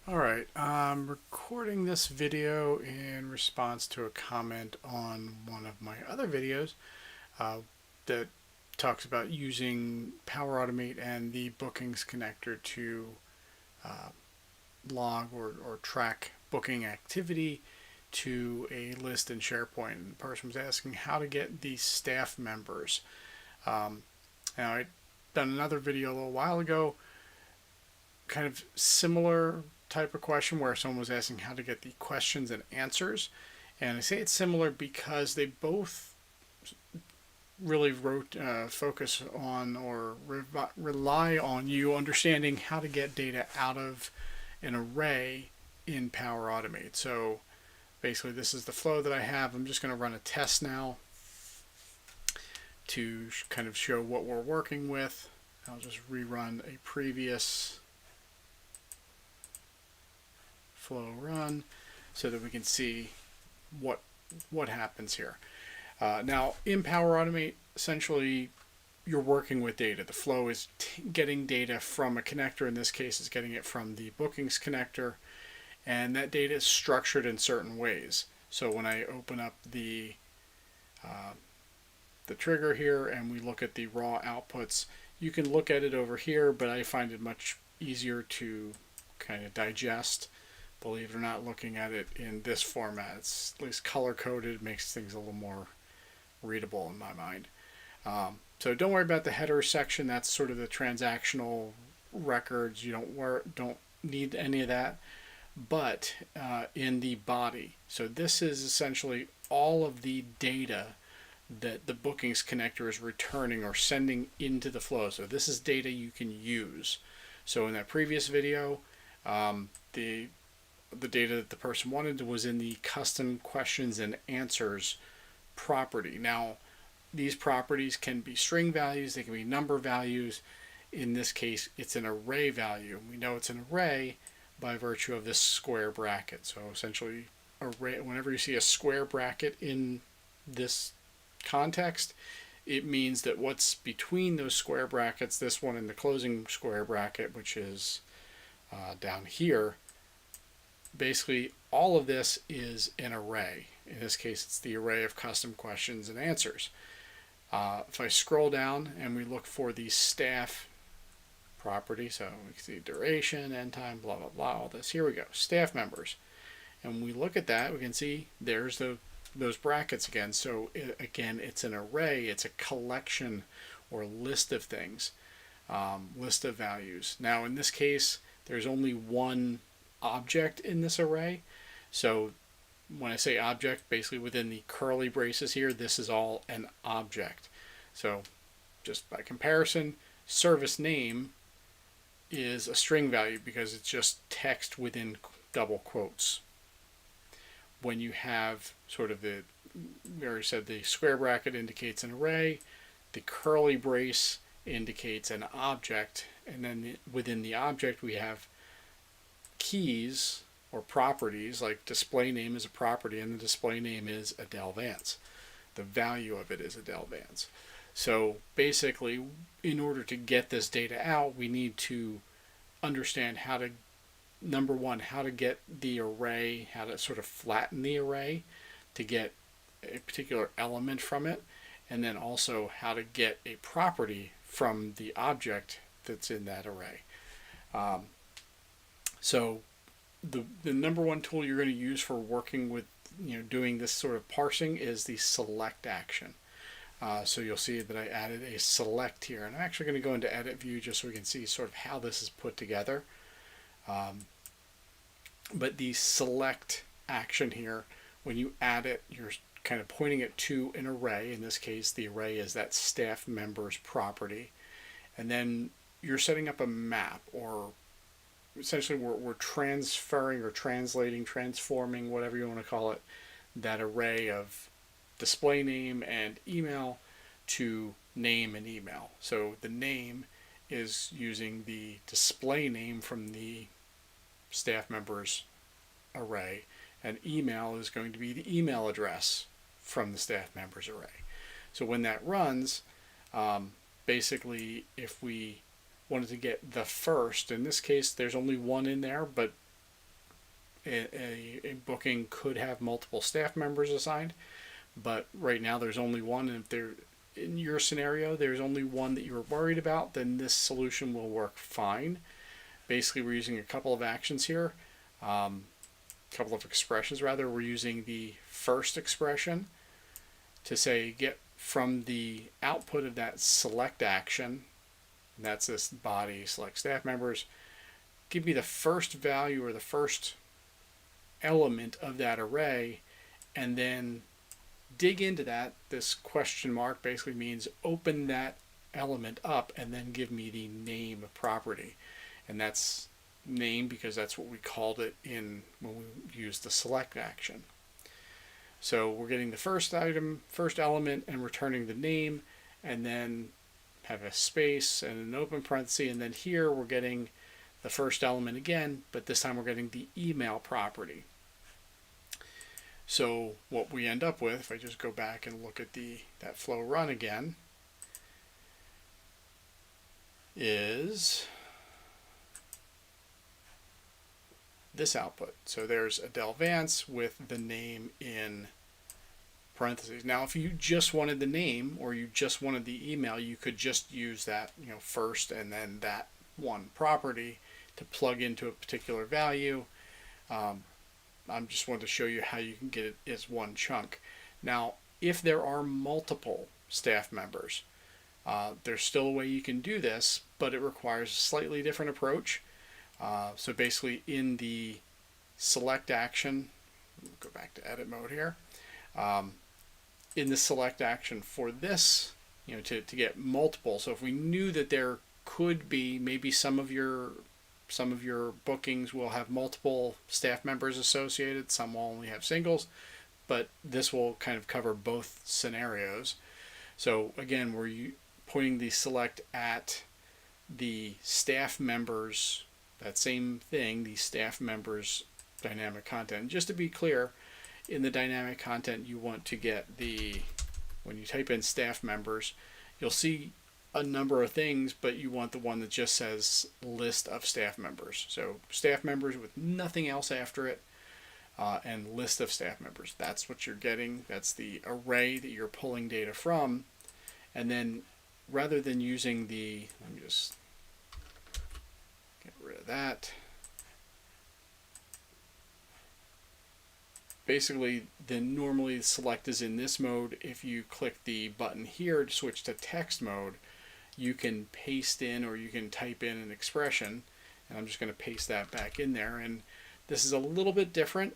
Alright, I'm recording this video in response to a comment on one of my other videos that talks about using Power Automate and the bookings connector to uh, log or track booking activity to a list in SharePoint. And the person was asking how to get these staff members. Um, Now, I'd done another video a little while ago, kind of similar type of question where someone was asking how to get the questions and answers. And I say it's similar because they both really focus on or rely on you understanding how to get data out of an array in Power Automate. So basically this is the flow that I have. I'm just going to run a test now to kind of show what we're working with. I'll just rerun a previous flow run so that we can see what happens here. Now in Power Automate, essentially you're working with data. The flow is getting data from a connector. In this case, it's getting it from the bookings connector, and that data is structured in certain ways. So when I open up the trigger here and we look at the raw outputs, you can look at it over here, but I find it much easier to kind of digest, believe it or not, looking at it in this format. It's at least color coded, makes things a little more readable in my mind. So don't worry about the header section. That's sort of the transactional records. You don't need any of that. But in the body, so this is essentially all of the data that the bookings connector is returning or sending into the flow. So this is data you can use. So in that previous video, the data that the person wanted was in the custom questions and answers property. Now, these properties can be string values, they can be number values. In this case, it's an array value. We know it's an array by virtue of this square bracket. So essentially, array, whenever you see a square bracket in this context, it means that what's between those square brackets, this one and the closing square bracket, which is down here, basically all of this is an array. In this case, it's the array of custom questions and answers. If I scroll down and we look for the staff property, so we can see duration, end time, blah, blah, blah, all this. Here we go, staff members. And when we look at that, we can see there's those brackets again. So again, it's an array, it's a collection or list of things, list of values. Now in this case, there's only one object in this array. So when I say object, basically within the curly braces here, this is all an object. So just by comparison, service name is a string value because it's just text within double quotes. When you have sort of we already said the square bracket indicates an array, the curly brace indicates an object, and then within the object we have keys or properties, like display name is a property and the display name is Adele Vance. The value of it is Adele Vance. So basically, in order to get this data out, we need to understand how to, number one, how to get the array, how to sort of flatten the array to get a particular element from it, and then also how to get a property from the object that's in that array. So the number one tool you're going to use for working with, doing this sort of parsing is the select action. So you'll see that I added a select here, and I'm actually going to go into edit view just so we can see sort of how this is put together. But the select action here, when you add it, you're kind of pointing it to an array. In this case, the array is that staff member's property, and then you're setting up a map, or essentially we're transferring or translating, transforming, whatever you want to call it, that array of display name and email to name and email. So the name is using the display name from the staff members array, and email is going to be the email address from the staff members array. So when that runs, basically if we wanted to get the first, in this case there's only one in there, but a booking could have multiple staff members assigned, but right now there's only one. And if they're in your scenario, there's only one that you're worried about, then this solution will work fine. Basically, we're using a couple of actions here, couple of expressions rather. We're using the first expression to say get from the output of that select action, and that's this body select staff members, give me the first value or the first element of that array, and then dig into that. This question mark basically means open that element up and then give me the name property. And that's name because that's what we called it in when we used the select action. So we're getting the first item, first element, and returning the name, and then have a space and an open parenthesis, and then here we're getting the first element again, but this time we're getting the email property. So what we end up with, if I just go back and look at that flow run again, is this output. So there's Adele Vance with the name in parentheses. Now, if you just wanted the name or you just wanted the email, you could just use that, first and then that one property to plug into a particular value. I'm just wanted to show you how you can get it as one chunk. Now, if there are multiple staff members, there's still a way you can do this, but it requires a slightly different approach. So basically in the select action, go back to edit mode here. In the select action for this, to get multiple. So if we knew that there could be maybe some of your bookings will have multiple staff members associated, some will only have singles, but this will kind of cover both scenarios. So again, we're pointing the select at the staff members, that same thing, the staff members dynamic content. Just to be clear, in the dynamic content you want to get when you type in staff members, you'll see a number of things, but you want the one that just says list of staff members. So staff members with nothing else after it, and list of staff members. That's what you're getting. That's the array that you're pulling data from. And then rather than using let me just get rid of that. Basically, then normally select is in this mode. If you click the button here to switch to text mode, you can paste in or you can type in an expression, and I'm just going to paste that back in there. And this is a little bit different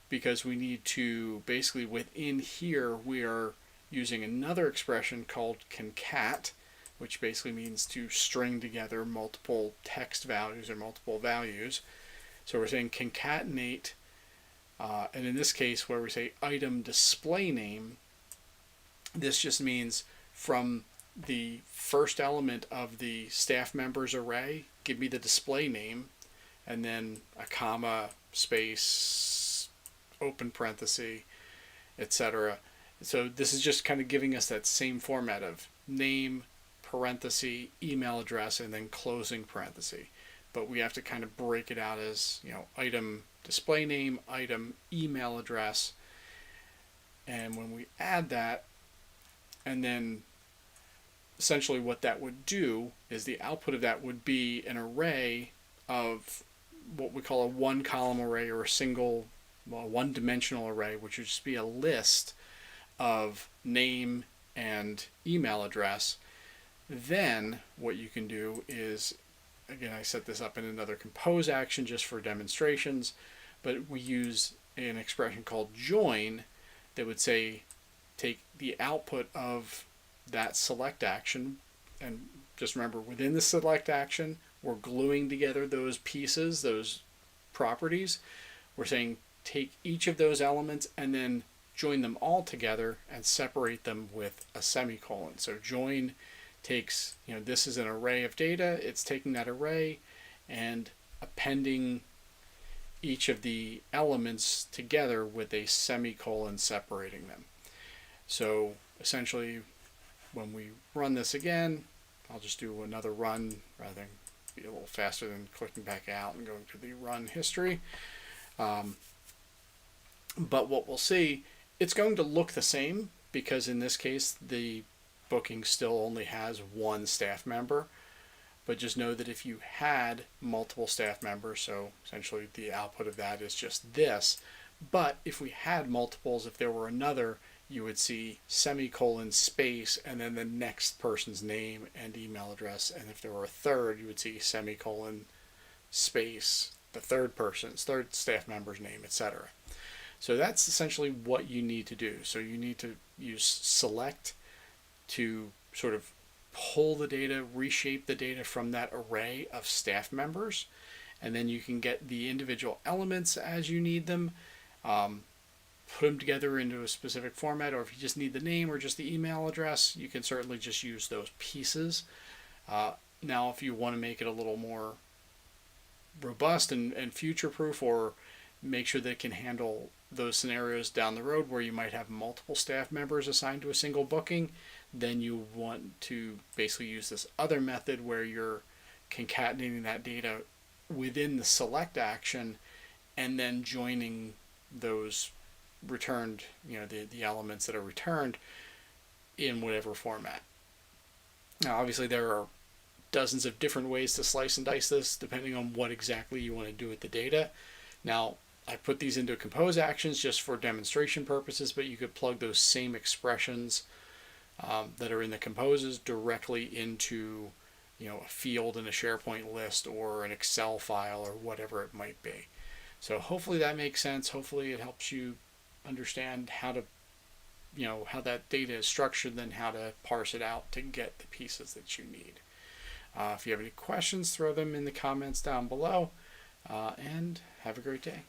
because we need to basically within here we are using another expression called concat, which basically means to string together multiple text values or multiple values. So we're saying concatenate, and in this case where we say item display name, this just means from the first element of the staff members array, give me the display name, and then a comma, space, open parenthesis, etc. So this is just kind of giving us that same format of name, parenthesis, email address, and then closing parenthesis. But we have to kind of break it out as, item display name, item email address. And when we add that, and then essentially what that would do is the output of that would be an array of what we call a one column array or a single, one dimensional array, which would just be a list of name and email address. Then what you can do is, again, I set this up in another compose action just for demonstrations, but we use an expression called join that would say take the output of that select action, and just remember within the select action we're gluing together those pieces, those properties. We're saying take each of those elements and then join them all together and separate them with a semicolon. So join takes, this is an array of data, it's taking that array and appending each of the elements together with a semicolon separating them. So essentially when we run this again, I'll just do another run rather than be a little faster than clicking back out and going to the run history. But what we'll see, it's going to look the same because in this case, the booking still only has one staff member. But just know that if you had multiple staff members, so essentially the output of that is just this, but if we had multiples, if there were another, you would see semicolon space and then the next person's name and email address. And if there were a third, you would see semicolon space, the third staff member's name, etc. So that's essentially what you need to do. So you need to use select to sort of pull the data, reshape the data from that array of staff members, and then you can get the individual elements as you need them, put them together into a specific format, or if you just need the name or just the email address, you can certainly just use those pieces. Now, if you want to make it a little more robust and future-proof, or make sure that it can handle those scenarios down the road where you might have multiple staff members assigned to a single booking, then you want to basically use this other method where you're concatenating that data within the select action and then joining those returned, the elements that are returned in whatever format. Now, obviously, there are dozens of different ways to slice and dice this depending on what exactly you want to do with the data. Now, I put these into compose actions just for demonstration purposes, but you could plug those same expressions that are in the composes directly into a field in a SharePoint list or an Excel file or whatever it might be. So hopefully that makes sense. Hopefully it helps you understand how to how that data is structured, then how to parse it out to get the pieces that you need. If you have any questions, throw them in the comments down below, and have a great day.